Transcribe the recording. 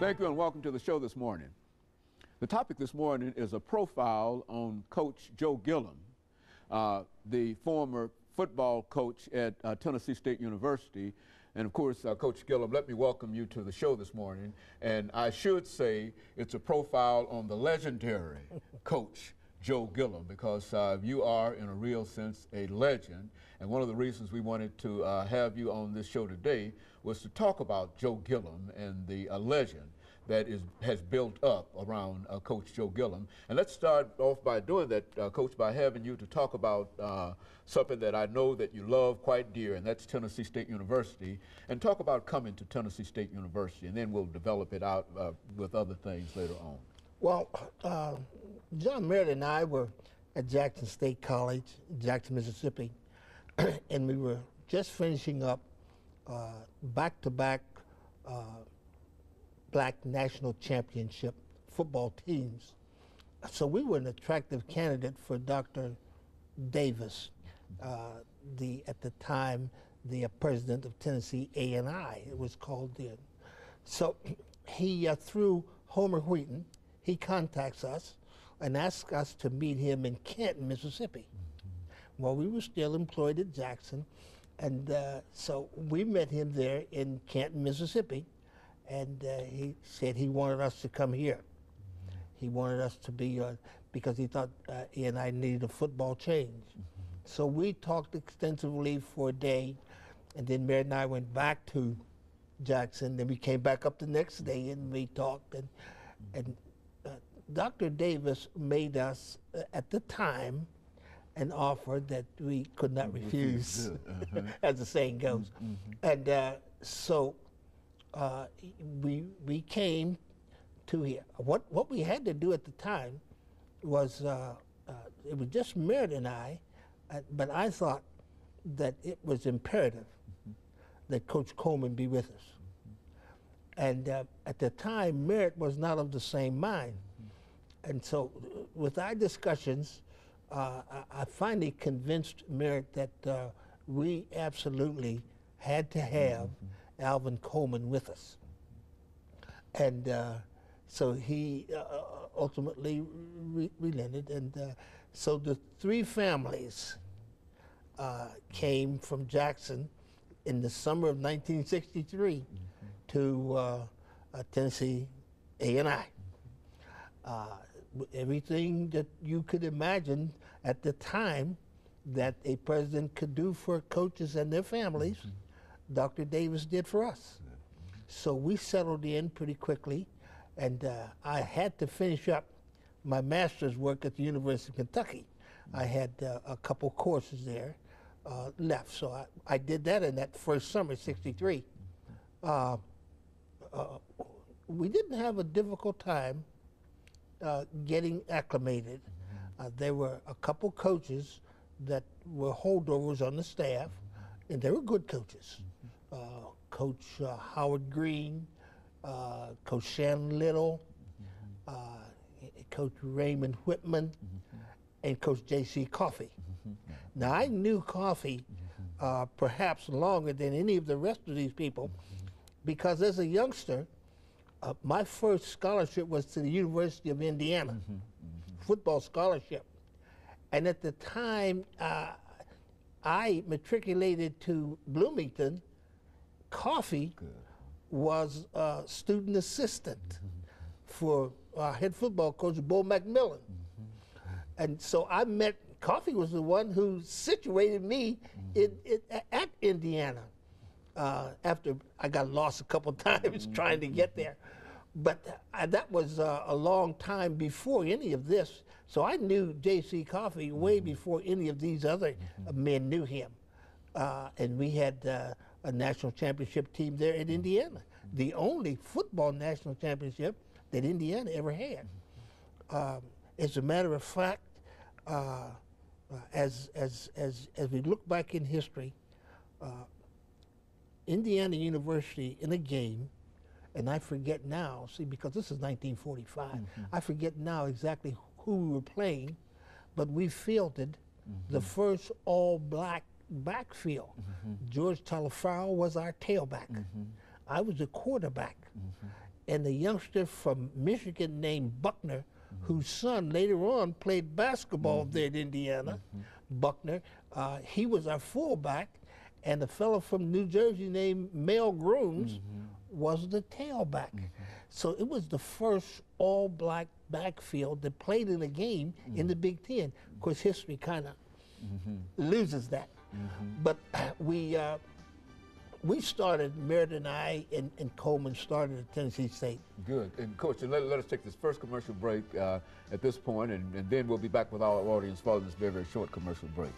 Thank you and welcome to the show this morning. The topic this morning is a profile on Coach Joe Gilliam, the former football coach at Tennessee State University. And of course, Coach Gilliam, let me welcome you to the show this morning. And I should say it's a profile on the legendary Coach Joe Gilliam, because you are, in a real sense, a legend. And one of the reasons we wanted to have you on this show today was to talk about Joe Gilliam and the legend that has built up around Coach Joe Gilliam. And let's start off by doing that, Coach, by having you to talk about something that I know that you love quite dear, and that's Tennessee State University, and talk about coming to Tennessee State University, and then we'll develop it out with other things later on. Well, John Merritt and I were at Jackson State College, Jackson, Mississippi, and we were just finishing up back-to-back Black National Championship football teams. So we were an attractive candidate for Dr. Davis, at the time, the president of Tennessee A&I, it was called then. So he, through Homer Wheaton, he contacts us and asks us to meet him in Canton, Mississippi. Well, we were still employed at Jackson, and so we met him there in Canton, Mississippi, and he said he wanted us to come here. He wanted us to be, because he thought he and I needed a football change. So we talked extensively for a day, and then Mary and I went back to Jackson, then we came back up the next day and we talked, and Dr. Davis made us, at the time, an offer that we could not refuse, as the saying goes. And so we came to here. What we had to do at the time was, it was just Merritt and I, but I thought that it was imperative that Coach Coleman be with us. And at the time, Merritt was not of the same mind. And so with our discussions, I finally convinced Merritt that we absolutely had to have Alvin Coleman with us. And so he ultimately relented. And so the three families came from Jackson in the summer of 1963 to Tennessee A&I. Everything that you could imagine at the time that a president could do for coaches and their families, Dr. Davis did for us. So we settled in pretty quickly, and I had to finish up my master's work at the University of Kentucky. I had a couple courses there left, so I did that in that first summer, '63. We didn't have a difficult time getting acclimated. There were a couple coaches that were holdovers on the staff, and they were good coaches. Coach Howard Green, Coach Shannon Little, Coach Raymond Whitman, and Coach J.C. Coffey. Now, I knew Coffey perhaps longer than any of the rest of these people, because as a youngster, my first scholarship was to the University of Indiana, football scholarship. And at the time, I matriculated to Bloomington. Coffey was a student assistant for our head football coach, Bo McMillan. And so I met, Coffey was the one who situated me at Indiana. After I got lost a couple times trying to get there. But that was a long time before any of this. So I knew J.C. Coffey way before any of these other men knew him. And we had a national championship team there in Indiana, the only football national championship that Indiana ever had. As a matter of fact, as we look back in history, Indiana University in a game, and I forget now, see, because this is 1945, I forget now exactly who we were playing, but we fielded the first all-black backfield. George Talafaro was our tailback. I was a quarterback. and the youngster from Michigan named Buckner, whose son later on played basketball there at Indiana, Buckner, he was our fullback, and the fellow from New Jersey named Mel Grooms was the tailback. So it was the first all-black backfield that played in a game in the Big Ten. Of course, history kind of loses that. But we started, Merritt and I and Coleman started at Tennessee State. Good. And Coach, let us take this first commercial break at this point, and then we'll be back with our audience following this very, very short commercial break.